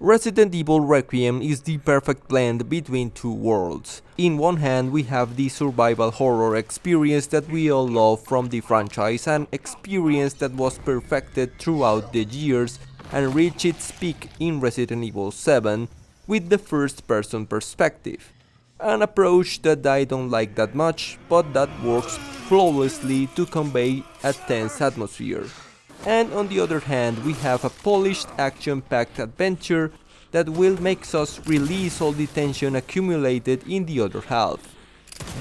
Resident Evil Requiem is the perfect blend between two worlds. In one hand, we have the survival horror experience that we all love from the franchise, an experience that was perfected throughout the years and reached its peak in Resident Evil 7 with the first-person perspective. An approach that I don't like that much, but that works flawlessly to convey a tense atmosphere. And on the other hand, we have a polished action-packed adventure that will make us release all the tension accumulated in the other half.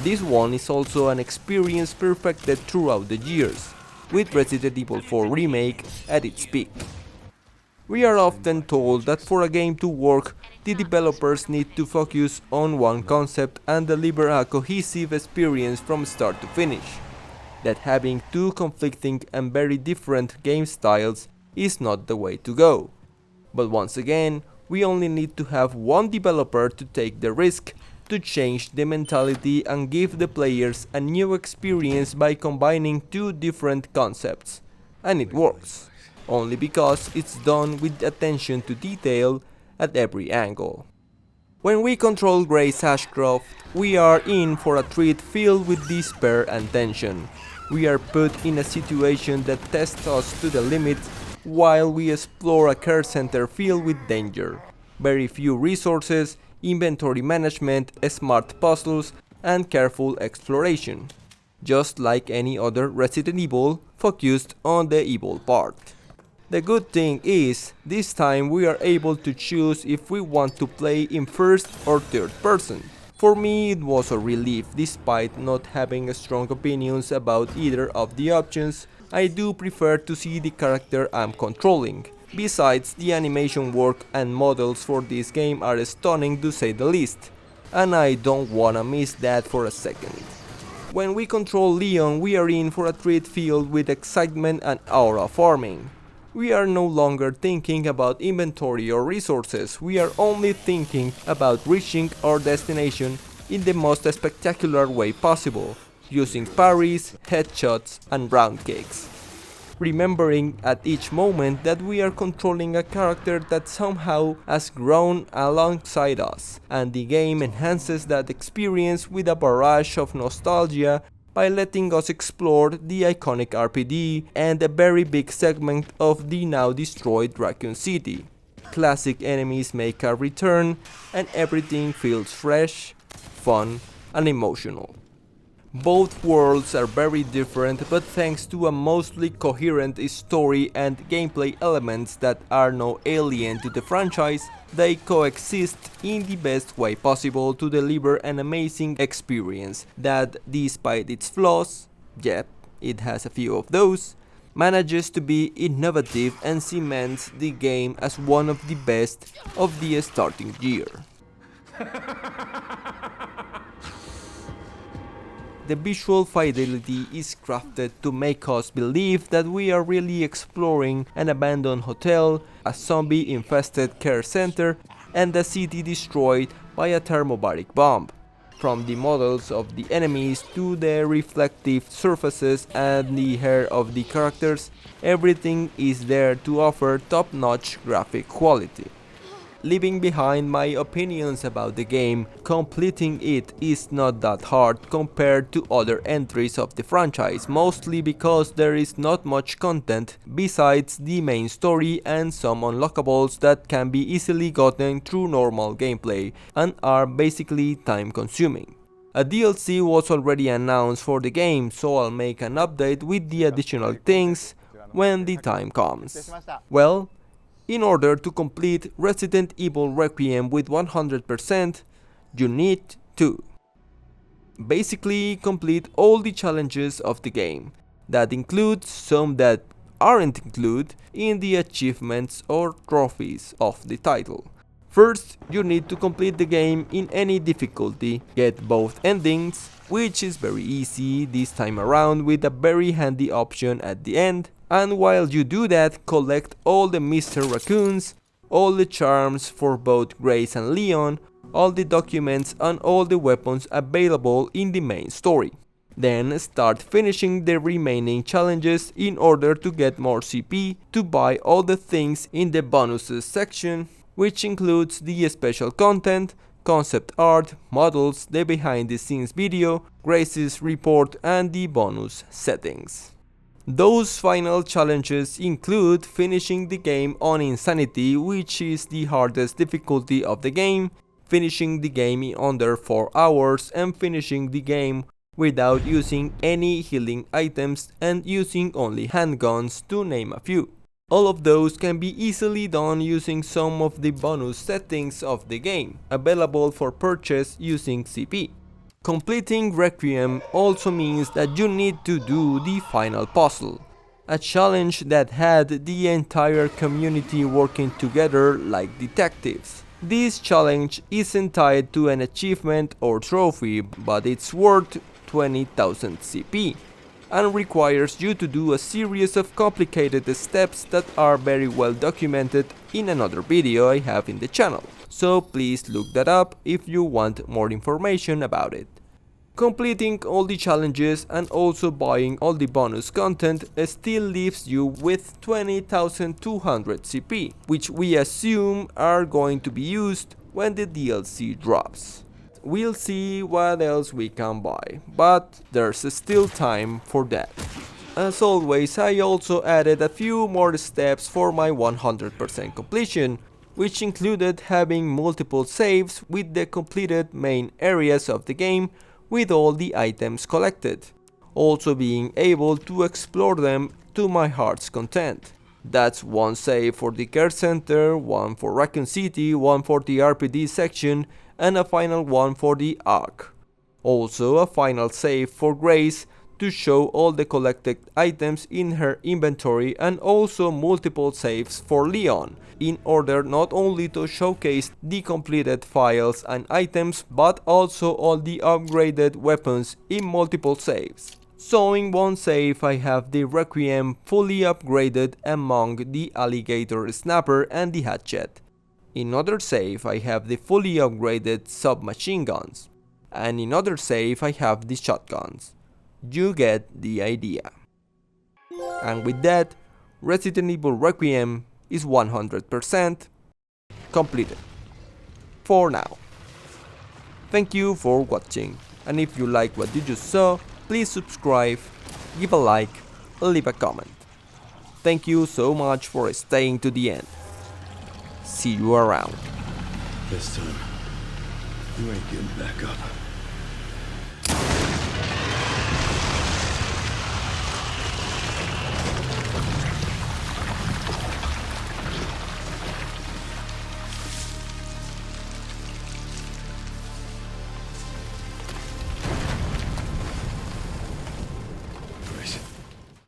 This one is also an experience perfected throughout the years, with Resident Evil 4 Remake at its peak. We are often told that for a game to work, the developers need to focus on one concept and deliver a cohesive experience from start to finish. That having two conflicting and very different game styles is not the way to go. But once again, we only need to have one developer to take the risk to change the mentality and give the players a new experience by combining two different concepts. And it works, only because it's done with attention to detail at every angle. When we control Grace Ashcroft, we are in for a treat filled with despair and tension. We are put in a situation that tests us to the limit while we explore a care center filled with danger. Very few resources, inventory management, smart puzzles, and careful exploration. Just like any other Resident Evil, focused on the evil part. The good thing is, this time we are able to choose if we want to play in first or third person. For me it was a relief. Despite not having strong opinions about either of the options, I do prefer to see the character I'm controlling. Besides, the animation work and models for this game are stunning to say the least, and I don't wanna miss that for a second. When we control Leon, we are in for a treat filled with excitement and aura farming. We are no longer thinking about inventory or resources, we are only thinking about reaching our destination in the most spectacular way possible, using parries, headshots, and round kicks. Remembering at each moment that we are controlling a character that somehow has grown alongside us, and the game enhances that experience with a barrage of nostalgia by letting us explore the iconic RPD and a very big segment of the now destroyed Raccoon City. Classic enemies make a return and everything feels fresh, fun, and emotional. Both worlds are very different, but thanks to a mostly coherent story and gameplay elements that are no alien to the franchise, they coexist in the best way possible to deliver an amazing experience that, despite its flaws, yep, it has a few of those, manages to be innovative and cements the game as one of the best of the starting year. The visual fidelity is crafted to make us believe that we are really exploring an abandoned hotel, a zombie-infested care center, and a city destroyed by a thermobaric bomb. From the models of the enemies to the reflective surfaces and the hair of the characters, everything is there to offer top-notch graphic quality. Leaving behind my opinions about the game, completing it is not that hard compared to other entries of the franchise, mostly because there is not much content besides the main story and some unlockables that can be easily gotten through normal gameplay and are basically time consuming. A DLC was already announced for the game, so I'll make an update with the additional things when the time comes. Well, in order to complete Resident Evil Requiem with 100%, you need to basically complete all the challenges of the game. That includes some that aren't included in the achievements or trophies of the title. First, you need to complete the game in any difficulty, get both endings, which is very easy this time around with a very handy option at the end. And while you do that, collect all the Mr. Raccoons, all the charms for both Grace and Leon, all the documents and all the weapons available in the main story. Then start finishing the remaining challenges in order to get more CP to buy all the things in the bonuses section which includes the special content, concept art, models, the behind the scenes video, Grace's report, and the bonus settings. Those final challenges include finishing the game on Insanity, which is the hardest difficulty of the game, finishing the game in under 4 hours, and finishing the game without using any healing items and using only handguns, to name a few. All of those can be easily done using some of the bonus settings of the game, available for purchase using CP. Completing Requiem also means that you need to do the final puzzle, a challenge that had the entire community working together like detectives. This challenge isn't tied to an achievement or trophy, but it's worth 20,000 CP and requires you to do a series of complicated steps that are very well documented in another video I have in the channel, so please look that up if you want more information about it. Completing all the challenges and also buying all the bonus content still leaves you with 20,200 CP, which we assume are going to be used when the DLC drops. We'll see what else we can buy, but there's still time for that. As always, I also added a few more steps for my 100% completion, which included having multiple saves with the completed main areas of the game with all the items collected, also being able to explore them to my heart's content. That's one save for the care center, one for Raccoon City, one for the RPD section, and a final one for the ARC. Also a final save for Grace to show all the collected items in her inventory, and also multiple saves for Leon, in order not only to showcase the completed files and items, but also all the upgraded weapons in multiple saves. So in one save I have the Requiem fully upgraded among the alligator snapper and the hatchet. In other save I have the fully upgraded submachine guns, and in other save I have the shotguns. You get the idea. And with that, Resident Evil Requiem is 100% completed. For now. Thank you for watching, and if you like what you just saw, please subscribe, give a like, leave a comment. Thank you so much for staying to the end. See you around. This time, you ain't getting back up.